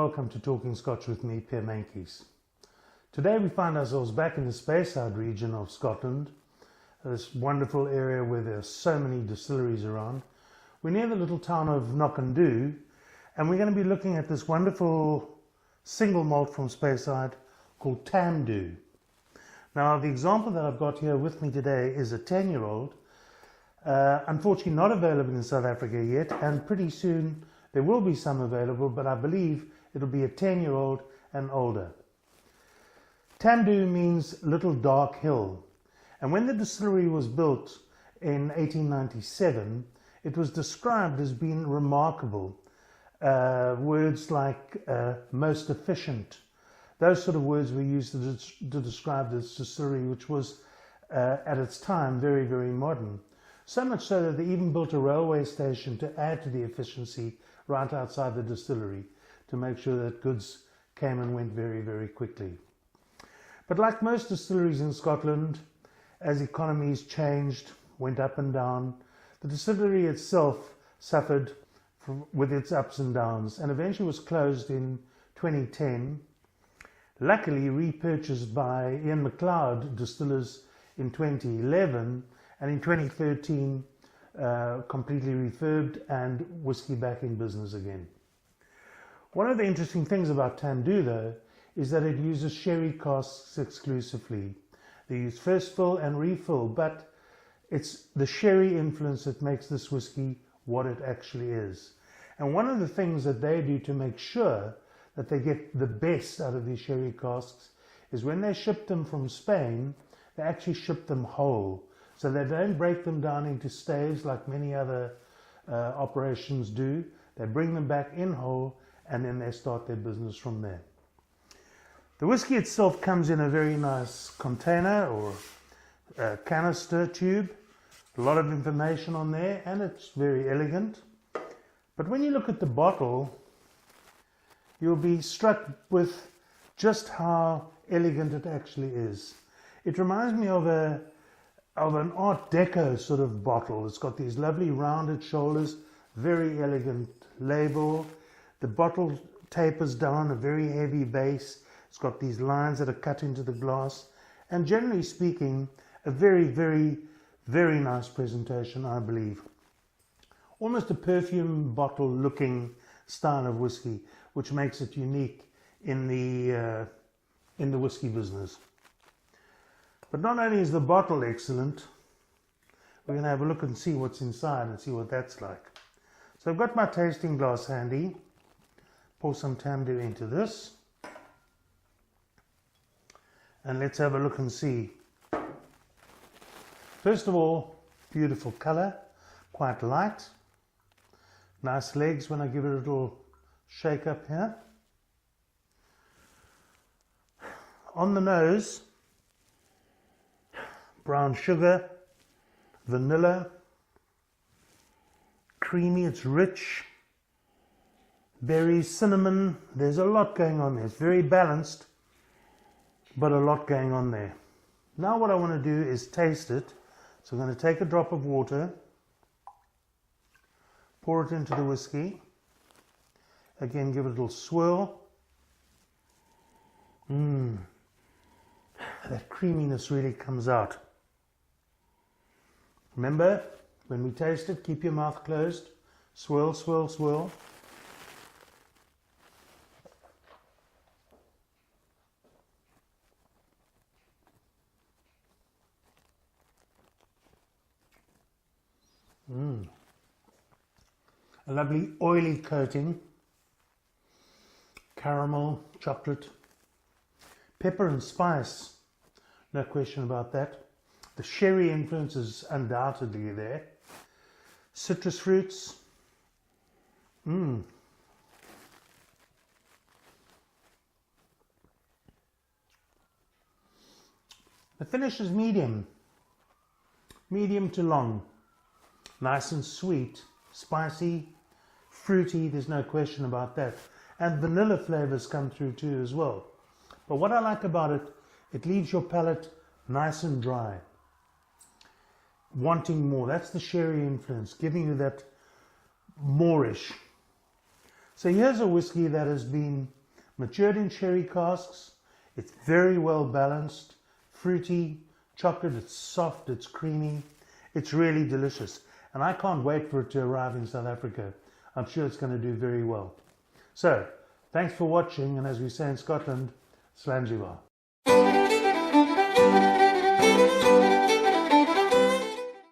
welcome to Talking Scotch with me, Pierre Meintjes. Today we find ourselves back in the Speyside region of Scotland, this wonderful area where there are so many distilleries around. We're near the little town of Knockando, and we're going to be looking at this wonderful single malt from Speyside called Tamdhu. Now the example that I've got here with me today is a 10-year-old, unfortunately not available in South Africa yet, and pretty soon there will be some available, but I believe it'll be a 10-year-old and older. Tamdhu means little dark hill, and when the distillery was built in 1897, it was described as being remarkable. Words like most efficient, those sort of words were used to describe this distillery, which was at its time very, very modern. So much so that they even built a railway station to add to the efficiency right outside the distillery to make sure that goods came and went very, very quickly. But like most distilleries in Scotland, as economies changed, went up and down, the distillery itself suffered with its ups and downs and eventually was closed in 2010, luckily repurchased by Ian McLeod Distillers in 2011, and in 2013 completely refurbed and whiskey back in business again. One of the interesting things about Tamdhu though is that it uses sherry casks exclusively. They use first fill and refill, but it's the sherry influence that makes this whiskey what it actually is. And one of the things that they do to make sure that they get the best out of these sherry casks is when they ship them from Spain, they actually ship them whole. So they don't break them down into staves like many other operations do. They bring them back in whole and then they start their business from there. The whiskey itself comes in a very nice container or canister tube. A lot of information on there and it's very elegant. But when you look at the bottle, you'll be struck with just how elegant it actually is. It reminds me of an Art Deco sort of bottle. It's got these lovely rounded shoulders, very elegant label. The bottle tapers down a very heavy base. It's got these lines that are cut into the glass. And generally speaking, a very, very, very nice presentation, I believe. Almost a perfume bottle looking style of whiskey, which makes it unique in the whiskey business. But not only is the bottle excellent, we're going to have a look and see what's inside and see what that's like. So I've got my tasting glass handy. Pour some Tamdhu into this. And let's have a look and see. First of all, beautiful color, quite light. Nice legs when I give it a little shake up here. On the nose, brown sugar, vanilla, creamy, it's rich, berries, cinnamon, there's a lot going on there. It's very balanced, but a lot going on there. Now what I want to do is taste it. So I'm going to take a drop of water, pour it into the whiskey, again give it a little swirl. That creaminess really comes out. Remember, when we taste it, keep your mouth closed. Swirl, swirl, swirl. A lovely oily coating. Caramel, chocolate, pepper and spice. No question about that. The sherry influence is undoubtedly there. Citrus fruits. The finish is medium. Medium to long. Nice and sweet. Spicy. Fruity. There's no question about that. And vanilla flavors come through too as well. But what I like about it, it leaves your palate nice and dry. Wanting more. That's the sherry influence, giving you that moreish. So here's a whiskey that has been matured in sherry casks. It's very well balanced, fruity, chocolate, it's soft, it's creamy. It's really delicious. And I can't wait for it to arrive in South Africa. I'm sure it's going to do very well. So, thanks for watching, and as we say in Scotland, Slanjiva.